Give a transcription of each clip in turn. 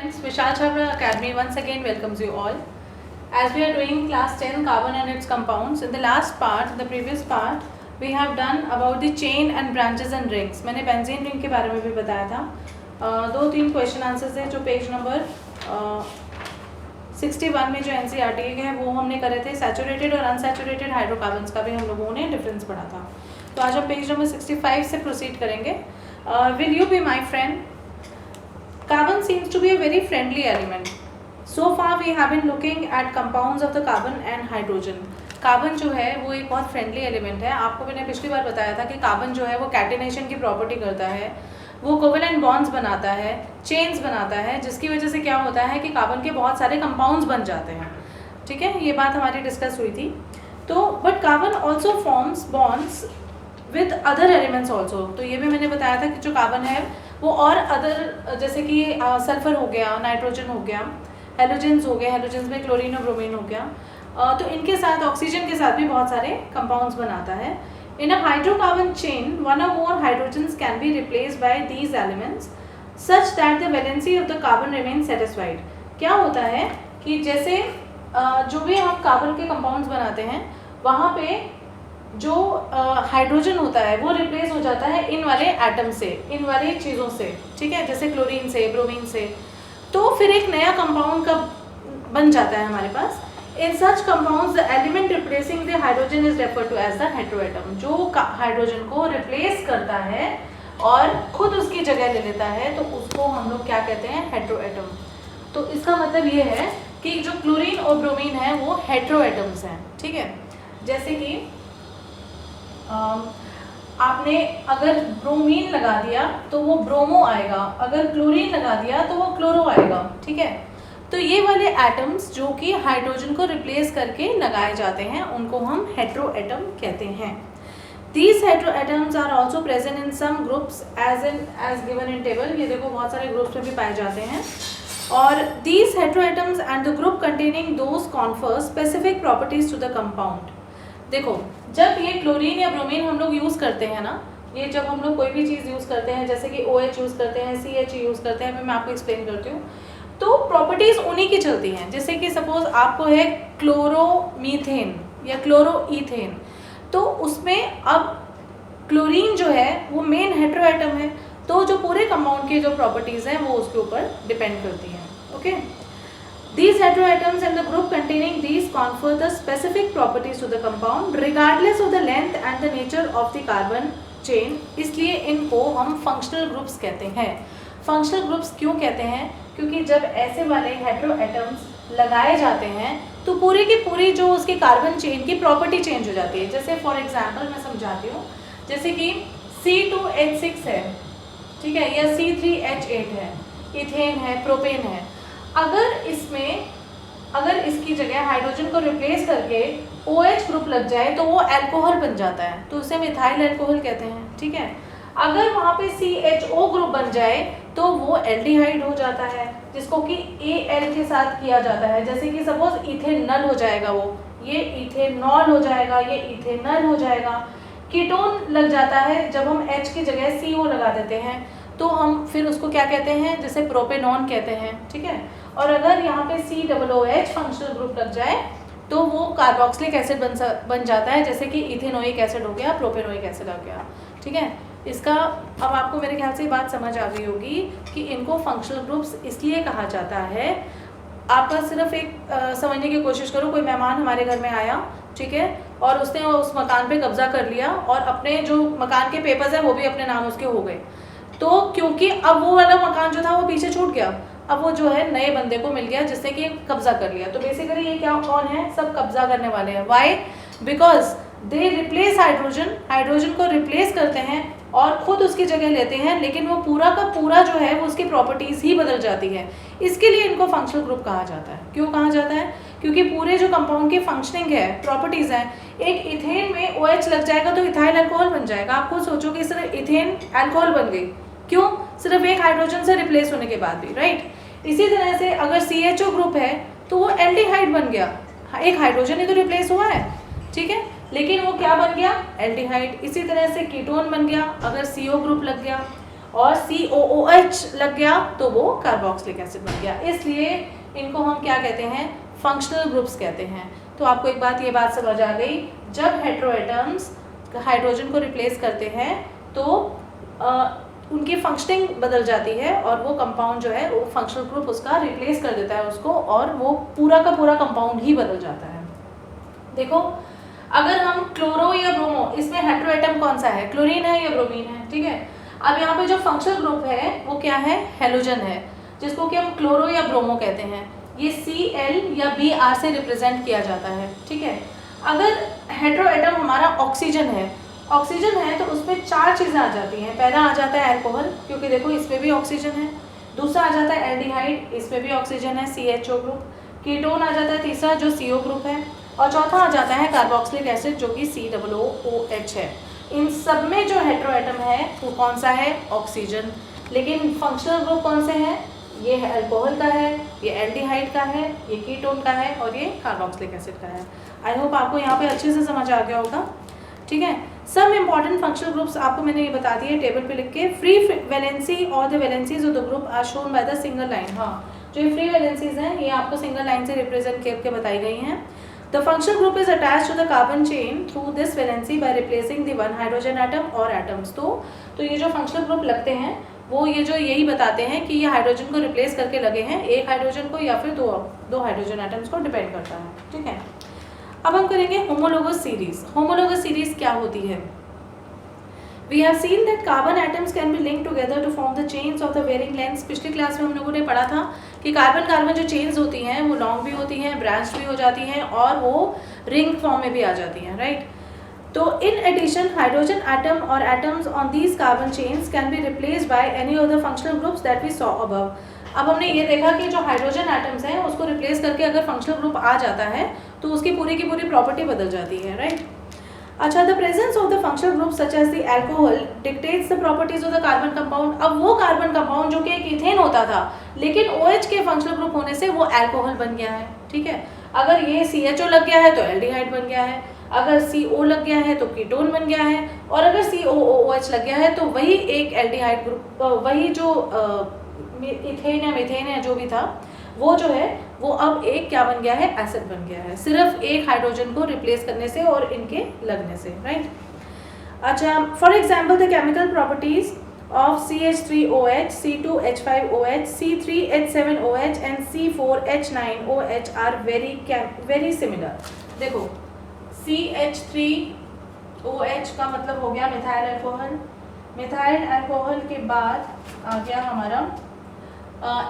friends, Vishal Chhabra Academy once again welcomes you all. As we are doing class 10 carbon and its compounds, in the last part, in the previous part, we have done about the chain and branches and rings. मैंने benzene ring के बारे में भी बताया था. 2-3 question answers है जो page number 61 में जो NCERT है वो हमने करे थे. सैचुरेटेड और अनसैचुरेटेड हाइड्रोकार्बन्स का भी हम लोगों ने डिफरेंस पढ़ा था. तो आज हम पेज नंबर 65 से प्रोसीड करेंगे. Will you be my friend? Carbon seems to be a very friendly element. So far we have been looking at compounds of the carbon and hydrogen. Carbon जो है वो एक बहुत फ्रेंडली एलिमेंट है. आपको मैंने पिछली बार बताया था कि कार्बन जो है वो कैटिनेशन की प्रॉपर्टी करता है, वो कोवेलेंट बॉन्ड्स बनाता है, चेन्स बनाता है, जिसकी वजह से क्या होता है कि कार्बन के बहुत सारे कंपाउंड्स बन जाते हैं. ठीक है, ये बात हमारी डिस्कस हुई थी. तो but carbon also forms bonds with other elements also. तो ये भी मैंने बताया था कि जो कार्बन है वो और अदर जैसे कि सल्फर हो गया, नाइट्रोजन हो गया, हेलोजेंस हो गए, हेलोजेंस में क्लोरीन और ब्रोमीन हो गया, तो इनके साथ ऑक्सीजन के साथ भी बहुत सारे कंपाउंड्स बनाता है. In a hydrocarbon chain one और more hydrogens can be replaced by these elements such that the valency of the carbon remain satisfied. क्या होता है कि जैसे जो भी हम कार्बन के कंपाउंड्स बनाते हैं वहाँ पे जो हाइड्रोजन होता है वो रिप्लेस हो जाता है इन वाले एटम से, इन वाली चीज़ों से. ठीक है, जैसे क्लोरीन से, ब्रोमीन से. तो फिर एक नया कंपाउंड का बन जाता है हमारे पास. In such compounds the element replacing the hydrogen is referred to as the heteroatom. जो हाइड्रोजन को रिप्लेस करता है और खुद उसकी जगह ले लेता है तो उसको हम लोग क्या कहते हैं, हेटेरोएटम. तो इसका मतलब ये है कि जो क्लोरीन और ब्रोमीन है वो हेटेरोएटम्स हैं. ठीक है, जैसे कि आपने अगर ब्रोमीन लगा दिया तो वो ब्रोमो आएगा, अगर क्लोरीन लगा दिया तो वो क्लोरो आएगा. ठीक है, तो ये वाले एटम्स जो कि हाइड्रोजन को रिप्लेस करके लगाए जाते हैं उनको हम हेटेरोएटम कहते हैं. These heteroatoms are also present in some groups as given in table. ये देखो बहुत सारे ग्रुप्स में भी पाए जाते हैं. और these heteroatoms and the group containing those confer specific properties to the compound. देखो जब ये क्लोरीन या ब्रोमीन हम लोग यूज़ करते हैं ना, ये जब हम लोग कोई भी चीज़ यूज़ करते हैं जैसे कि OH यूज़ करते हैं, CH यूज़ करते हैं, मैं आपको एक्सप्लेन करती हूँ. तो प्रॉपर्टीज़ उन्हीं की चलती हैं. जैसे कि सपोज आपको है क्लोरोमीथेन या क्लोरोईथेन, तो उसमें अब क्लोरीन जो है वो मेन हेटेरोएटम है, तो जो पूरे कंपाउंड की जो प्रॉपर्टीज़ हैं वो उसके ऊपर डिपेंड करती हैं. Okay, these heteroatoms and the group containing these confer the specific properties to the compound regardless of the length and the nature of the carbon chain. इसलिए इनको हम functional groups कहते हैं. functional groups क्यों कहते हैं? क्योंकि जब ऐसे वाले heteroatoms लगाए जाते हैं तो पूरी की पूरी जो उसकी कार्बन चेन की प्रॉपर्टी चेंज हो जाती है. जैसे फॉर एग्जाम्पल मैं समझाती हूँ, जैसे कि C2H6 है, ठीक है, या C3H8 है, इथेन है, प्रोपेन है. अगर इसकी जगह हाइड्रोजन को रिप्लेस करके OH ग्रुप लग जाए तो वो अल्कोहल बन जाता है, तो उसे मिथाइल अल्कोहल कहते हैं. ठीक है, अगर वहाँ पे CHO ग्रुप बन जाए तो वो एल्डिहाइड हो जाता है, जिसको कि Al के साथ किया जाता है. जैसे कि सपोज इथेनॉल हो जाएगा, वो ये इथेनॉल हो जाएगा, ये इथेनॉल हो जाएगा. कीटोन लग जाता है जब हम H की जगह CO लगा देते हैं तो हम फिर उसको क्या कहते हैं, जैसे प्रोपेनॉन कहते हैं. ठीक है, और अगर यहाँ पे COOH फंक्शनल ग्रुप लग जाए तो वो कार्बोक्सिलिक एसिड बन जाता है, जैसे कि इथेनोइक एसिड हो गया, प्रोपेनोइक एसिड हो गया. ठीक है, इसका अब आपको मेरे ख्याल से ये बात समझ आ गई होगी कि इनको फंक्शनल ग्रुप्स इसलिए कहा जाता है. आपका सिर्फ एक समझने की कोशिश करो, कोई मेहमान हमारे घर में आया, ठीक है, और उसने उस मकान पे कब्जा कर लिया और अपने जो मकान के पेपर्स हैं वो भी अपने नाम उसके हो गए. तो क्योंकि अब वो वाला मकान जो था वो पीछे छूट गया, अब वो जो है नए बंदे को मिल गया जिसने कि कब्जा कर लिया. तो बेसिकली ये क्या, कौन है, सब कब्जा करने वाले हैं. Why? Because they replace hydrogen को रिप्लेस करते हैं और खुद उसकी जगह लेते हैं, लेकिन वो पूरा का पूरा जो है वो उसकी प्रॉपर्टीज़ ही बदल जाती है. इसके लिए इनको फंक्शनल ग्रुप कहा जाता है. क्यों कहा जाता है? क्योंकि पूरे जो कंपाउंड की फंक्शनिंग है, प्रॉपर्टीज़ हैं, एक इथेन में OH लग जाएगा तो इथाइल अल्कोहल बन जाएगा. आप खुद सोचो कि सिर्फ इथेन अल्कोहल बन गई, क्यों? सिर्फ एक हाइड्रोजन से रिप्लेस होने के बाद भी, राइट. इसी तरह से अगर CHO ग्रुप है तो वो एल्डिहाइड बन गया, एक हाइड्रोजन ही तो रिप्लेस हुआ है. ठीक है, लेकिन वो क्या बन गया, एल्डिहाइड. इसी तरह से कीटोन बन गया अगर CO ग्रुप लग गया. और COOH लग गया तो वो कार्बोक्सिलिक एसिड बन गया। इसलिए इनको हम क्या कहते हैं, फंक्शनल ग्रुप्स कहते हैं। तो आपको एक बात, ये बात समझ आ गई, जब हेटेरोएटम्स हाइड्रोजन को रिप्लेस करते हैं तो उनकी फंक्शनिंग बदल जाती है और वो कंपाउंड जो है वो फंक्शनल ग्रुप उसका रिप्लेस कर देता है उसको, और वो पूरा का पूरा कंपाउंड ही बदल जाता है। देखो अगर हम क्लोरो या ब्रोमो, इसमें हेटेरोएटम कौन सा है, क्लोरीन है या ब्रोमीन है, ठीक है। अब यहाँ पे जो फंक्शनल ग्रुप है वो क्या है, हेलोजन है, जिसको कि हम क्लोरो या ब्रोमो कहते हैं। ये Cl या Br से रिप्रेजेंट किया जाता है, ठीक है। अगर हेटेरोएटम हमारा ऑक्सीजन है, तो उसमें 4 चीज़ें आ जाती हैं। पहला आ जाता है अल्कोहल, क्योंकि देखो इसमें भी ऑक्सीजन है। दूसरा आ जाता है एल्डिहाइड, इसमें भी ऑक्सीजन है, CHO ग्रुप। कीटोन आ जाता है तीसरा, जो CO ग्रुप है। और चौथा आ जाता है कार्बोक्सिलिक एसिड, जो कि COOH है। इन सब में जो हेटेरोएटम है वो कौन सा है, ऑक्सीजन। लेकिन फंक्शनल ग्रुप कौन से हैं, ये है अल्कोहल का है, ये एल्डिहाइड का है, ये कीटोन का है और ये कार्बोक्सिलिक एसिड का है। आई होप आपको यहाँ पे अच्छे से समझ आ गया होगा, ठीक है। सम इम्पॉर्टेंट फंक्शनल ग्रुप्स आपको मैंने ये बता दिए टेबल पे लिख के। फ्री वैलेंसी और the valencies of the group are shown by the single line. हाँ, जो ये फ्री वैलेंसीज हैं ये आपको सिंगल लाइन से रिप्रेजेंट करके बताई गई हैं। The functional group is attached to the carbon chain through this valency by replacing the one hydrogen atom और एटम्स। तो ये जो फंक्शनल ग्रुप लगते हैं वो ये जो यही बताते हैं कि ये हाइड्रोजन को रिप्लेस करके लगे हैं, एक हाइड्रोजन को या फिर दो हाइड्रोजन एटम्स को, डिपेंड करता है, ठीक है। अब हम करेंगे होमोलोगस सीरीज। होमोलोगस सीरीज क्या होती है? We have seen that carbon atoms can be linked together to form the chains of the varying lengths। पिछली क्लास में हम लोगों ने पढ़ा था कि कार्बन जो चेन्स होती हैं वो लॉन्ग भी होती हैं, ब्रांच भी हो जाती हैं और वो रिंग फॉर्म में भी आ जाती हैं, राइट। तो इन एडिशन हाइड्रोजन एटम और atoms on these carbon chains can be replaced by any of the functional groups that we saw above. अब हमने ये देखा कि जो हाइड्रोजन एटम्स हैं उसको रिप्लेस करके अगर फंक्शनल ग्रुप आ जाता है तो उसकी पूरी की पूरी प्रॉपर्टी बदल जाती है, राइट। अच्छा, the presence of the functional group such as the alcohol dictates the properties of the carbon compound. अब वो कार्बन कंपाउंड जो कि एक इथेन होता था, लेकिन OH के फंक्शनल ग्रुप होने से वो अल्कोहल बन गया है, ठीक है। अगर ये CHO लग गया है तो एल्डिहाइड बन गया है, अगर CO लग गया है तो कीटोन बन गया है, और अगर COOH लग गया है तो वही एक एल्डिहाइड ग्रुप, वही जो इथेन या मीथेन या जो भी था वो जो है वो अब एक क्या बन गया है, एसिड बन गया है, सिर्फ एक हाइड्रोजन को रिप्लेस करने से और इनके लगने से, राइट। अच्छा, for example the chemical properties of CH3OH, C2H5OH, C3H7OH and C4H9OH are very similar। देखो CH3OH का मतलब हो गया मिथाइल अल्कोहल, मिथाइल अल्कोहल के बाद आ गया हमारा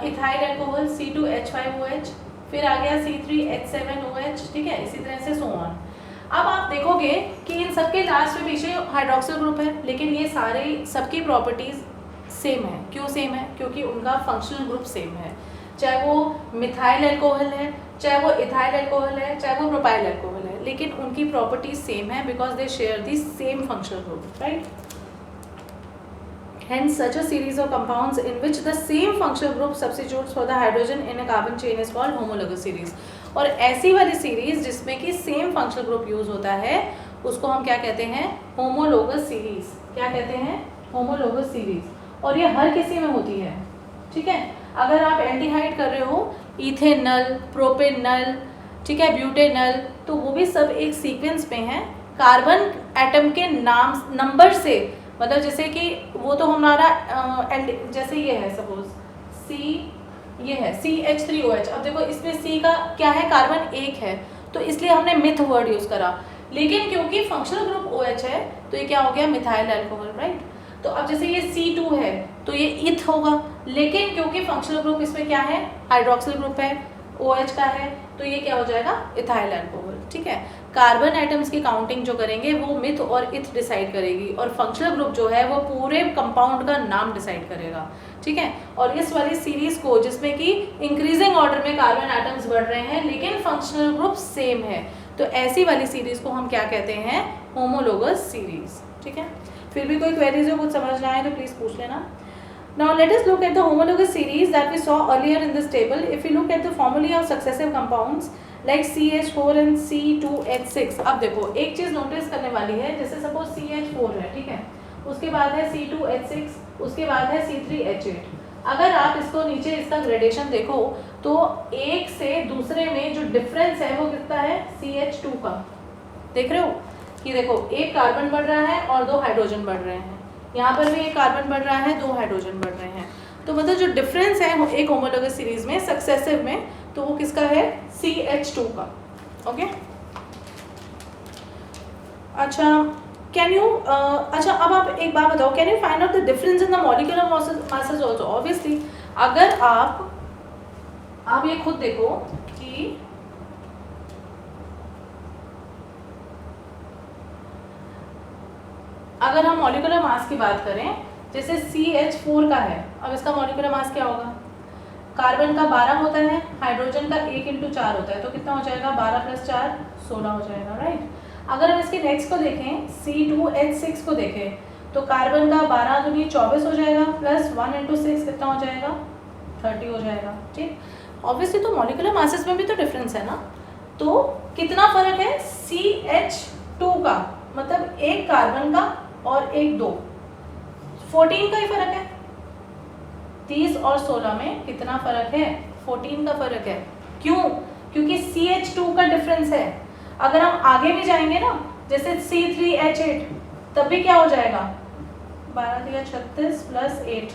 इथाइल अल्कोहल C2H5OH, फिर आ गया C3H7OH, ठीक है, इसी तरह से सो ऑन। अब आप देखोगे कि इन सबके लास्ट में पीछे हाइड्रोक्सिल ग्रुप है, लेकिन ये सारे सबकी प्रॉपर्टीज सेम है। क्यों सेम है? क्योंकि उनका फंक्शनल ग्रुप सेम है, चाहे वो मिथाइल अल्कोहल है, चाहे वो इथाइल अल्कोहल है, चाहे वो प्रोपाइल अल्कोहल है, लेकिन उनकी प्रॉपर्टीज सेम है because they share the same functional group, right. Hence, such a series of compounds in which the same functional group substitutes for the hydrogen in a carbon chain is called homologous series। और ऐसी वाली series जिसमें कि same functional group use होता है उसको हम क्या कहते हैं? Homologous series. क्या कहते हैं? Homologous series. और ये हर किसी में होती है, ठीक है। अगर आप एल्डिहाइड कर रहे हो, इथेनल, प्रोपेनल, ठीक है, ब्यूटेनल, तो वो भी सब एक सीक्वेंस में है कार्बन एटम के नाम नंबर से। मतलब जैसे कि वो तो हमारा जैसे ये है सपोज C, ये है CH3OH। अब देखो इसमें C का क्या है, कार्बन एक है, तो इसलिए हमने मिथ वर्ड यूज करा, लेकिन क्योंकि फंक्शनल ग्रुप OH है तो ये क्या हो गया? Methyl alcohol, right. तो अब जैसे ये C2 है तो ये इथ होगा, लेकिन क्योंकि फंक्शनल ग्रुप इसमें क्या है, हाइड्रोक्सिल ग्रुप है, OH का है, तो ये क्या हो जाएगा? इथाइल अल्कोहल, ठीक है। कार्बन एटम्स की काउंटिंग जो करेंगे वो मिथ और इथ डिसाइड करेगी, और फंक्शनल ग्रुप जो है वो पूरे कंपाउंड का नाम डिसाइड करेगा, ठीक है। और इस वाली सीरीज को जिसमें कि इंक्रीजिंग ऑर्डर में कार्बन एटम्स बढ़ रहे हैं लेकिन फंक्शनल ग्रुप सेम है, तो ऐसी वाली सीरीज को हम क्या कहते हैं? होमोलोगस सीरीज, ठीक है। फिर भी कोई क्वेरीज हो, कुछ समझ ना आए तो प्लीज पूछ लेना। Now let us look at the homologous series that we saw earlier in this table. If we look at the formulae of successive compounds like CH4 and C2H6, अब देखो एक चीज नोटिस करने वाली है, जैसे सपोज CH4 है, ठीक है, उसके बाद है C2H6, उसके बाद है C3H8। अगर आप इसको नीचे इसका ग्रेडेशन देखो तो एक से दूसरे में जो डिफरेंस है वो कितना है, CH2 का। देख रहे हो कि देखो एक कार्बन बढ़ रहा है और 2 हाइड्रोजन बढ़ रहे हैं, यहाँ पर भी एक कार्बन बढ़ रहा है, 2 हाइड्रोजन बढ़ रहे हैं। तो मतलब जो डिफरेंस है एक होमोलोगस सीरीज में सक्सेसिव में, तो वो किसका है, CH2 का। ओके अच्छा कैन यू अच्छा अब आप एक बात बताओ, can you find out the difference in the molecular masses also. Obviously अगर आप ये खुद देखो कि अगर हम मॉलिक्यूलर मास की बात करें, जैसे CH4 का है, अब इसका मॉलिक्यूलर मास क्या होगा, कार्बन का 12 होता है, हाइड्रोजन का 1 × 4 होता है, तो कितना हो जाएगा, 12 + 4 16 हो जाएगा, राइट। अगर हम इसके नेक्स्ट को देखें, C2H6 को देखें, तो कार्बन का 12 दूनी 24 हो जाएगा, प्लस 1 × 6 कितना हो जाएगा, 30 हो जाएगा, ठीक। ऑब्वियसली तो मॉलिक्यूलर मासेस में भी तो डिफरेंस है ना, तो कितना फर्क है, CH2 का, मतलब एक कार्बन का और एक 2, 14 का ही फर्क है। 30 और 16 में कितना फर्क है, 14 का फर्क है। क्यों, क्योंकि CH2 का डिफरेंस है। अगर हम आगे भी जाएंगे ना, जैसे C3H8, तब भी क्या हो जाएगा, 12 × 36 + 8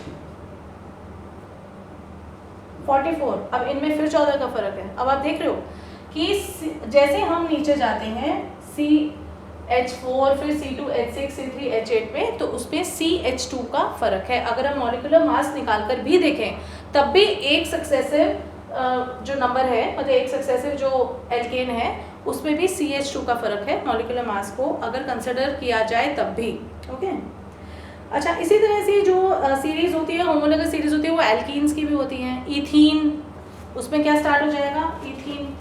44। अब इनमें फिर 14 का फर्क है। अब आप देख रहे हो कि जैसे हम नीचे जाते हैं CH4 फिर C2H6 C3H8 में, तो उसमें CH2 का फर्क है। अगर हम मॉलिक्यूलर मास निकाल कर भी देखें तब भी एक सक्सेसिव जो नंबर है, मतलब एक सक्सेसिव जो एल्केन है उसमें भी CH2 का फर्क है मॉलिक्यूलर मास को अगर कंसिडर किया जाए तब भी। ओके अच्छा, इसी तरह से जो सीरीज होती है, होमोलोगस सीरीज होती है, वो एल्कीन्स की भी होती हैं। इथीन, उसमें क्या स्टार्ट हो जाएगा, इथीन।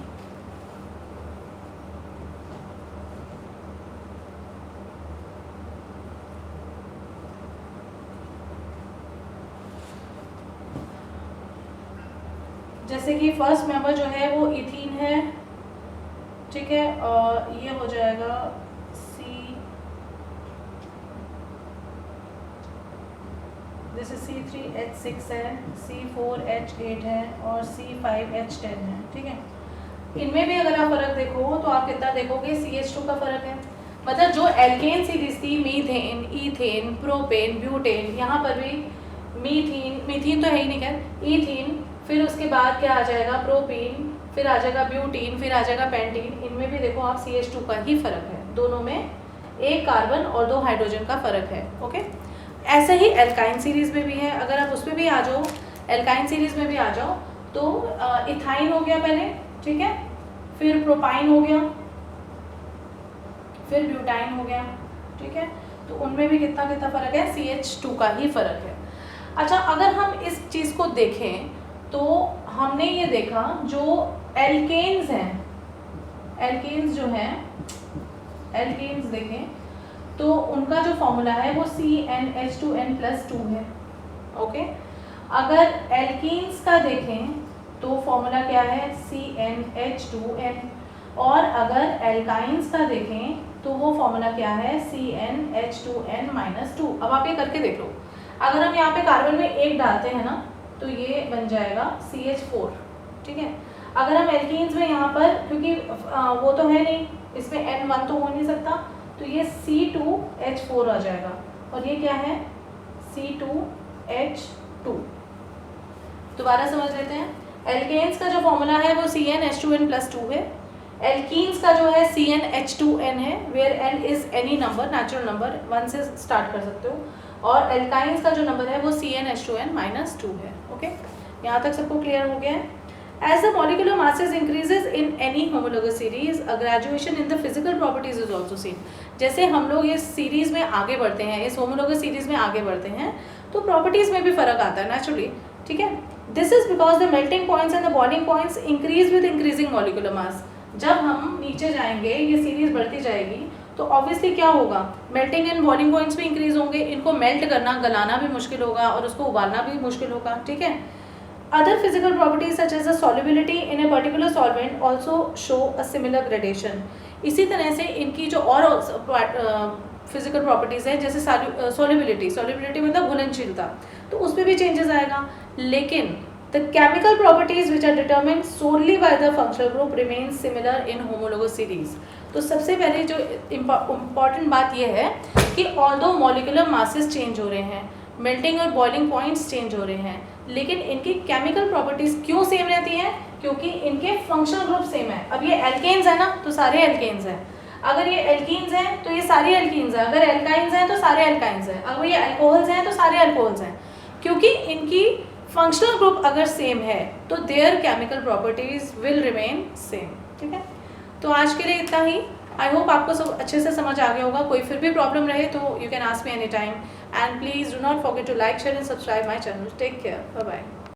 जैसे कि फर्स्ट मेंबर जो है वो इथीन है, ठीक है, और ये हो जाएगा जैसे C3H6 है, C4H8 है और C5H10 है, ठीक है। इनमें भी अगर आप फर्क देखो तो आप कितना देखोगे, CH2 का फर्क है। मतलब जो एल्केन सीरीज थी, मीथेन, ईथेन, प्रोपेन, ब्यूटेन, यहाँ पर भी मीथीन तो है ही नहीं, खैर ईथीन, फिर उसके बाद क्या आ जाएगा, प्रोपीन, फिर आ जाएगा ब्यूटीन, फिर आ जाएगा पेंटीन। इनमें भी देखो आप CH2 का ही फर्क है, दोनों में एक कार्बन और 2 हाइड्रोजन का फर्क है। ओके, ऐसे ही एल्काइन सीरीज में भी है। अगर आप उसमें भी आ जाओ, एल्काइन सीरीज में भी आ जाओ, तो इथाइन हो गया पहले, ठीक है, फिर प्रोपाइन हो गया, फिर ब्यूटाइन हो गया, ठीक है। तो उनमें भी कितना कितना फर्क है, CH2 का ही फर्क है। अच्छा, अगर हम इस चीज़ को देखें तो हमने ये देखा जो एल्केन्स हैं, एल्केन्स जो हैं, एल्केन्स देखें तो उनका जो फॉर्मूला है वो CnH2n+2 है। ओके, अगर एल्कीन्स का देखें तो फॉर्मूला क्या है, CnH2n, और अगर एल्काइंस का देखें तो वो फॉर्मूला क्या है, CnH2n-2। अब आप ये करके देख लो, अगर हम यहाँ पे कार्बन में 1 डालते हैं ना तो ये बन जाएगा CH4, ठीक है। अगर हम एल्कीन्स में यहाँ पर, क्योंकि वो तो है नहीं, इसमें N1 तो हो नहीं सकता, तो ये C2H4 आ जाएगा, और ये क्या है, C2H2। दोबारा समझ लेते हैं, एल्केन्स का जो फॉर्मूला है वो CnH2n+2 है, एल्कीन्स का जो है CnH2n है, where n is any number, natural number, 1 से स्टार्ट कर सकते हो, और एल्काइंस का जो नंबर है वो CnH2n-2 है। ओके, यहाँ तक सबको क्लियर हो गया है। As the molecular masses increases in any homologous series, a graduation in the physical properties is also seen. जैसे हम लोग इस सीरीज में आगे बढ़ते हैं, इस होमोलोगस सीरीज में आगे बढ़ते हैं, तो प्रॉपर्टीज में भी फर्क आता है नेचुरली, ठीक है। This is because the melting points and the boiling points increase with increasing molecular mass. जब हम नीचे जाएंगे, ये सीरीज बढ़ती जाएगी, तो ऑब्वियसली क्या होगा, मेल्टिंग एंड बॉइलिंग पॉइंट्स भी इंक्रीज होंगे, इनको मेल्ट करना, गलाना भी मुश्किल होगा और उसको उबालना भी मुश्किल होगा, ठीक है। Other physical properties such as the solubility in a particular solvent also show a similar gradation. इसी तरह से इनकी जो और फिजिकल प्रॉपर्टीज़ है, जैसे सॉल्युबिलिटी मतलब घुलनशीलता, तो उस पर भी चेंजेस आएगा। लेकिन the chemical properties which are determined solely by the functional group remain similar in homologous series. तो सबसे पहले जो इम्पॉर्टेंट बात यह है कि ऑल्दो मॉलिक्यूलर मासेस चेंज हो रहे हैं, मेल्टिंग और बॉइलिंग पॉइंट्स चेंज हो रहे हैं, लेकिन इनकी केमिकल प्रॉपर्टीज क्यों सेम रहती हैं? क्योंकि इनके फंक्शनल ग्रुप सेम है। अब ये एल्केन्स है ना, तो सारे एल्केन्स हैं। अगर ये एल्कीन्स हैं तो ये सारे एल्कीन्स हैं। अगर एल्काइंस हैं तो सारे एल्काइंस हैं। अगर ये अल्कोहल्स हैं तो सारे अल्कोहल्स हैं। क्योंकि इनकी फंक्शनल ग्रुप अगर सेम है तो there chemical properties will remain same. ठीक है, तो आज के लिए इतना ही। आई होप आपको सब अच्छे से समझ आ गया होगा। कोई फिर भी प्रॉब्लम रहे तो you can ask me any time, and please do not forget to like, share and subscribe my channel. Take care, bye bye.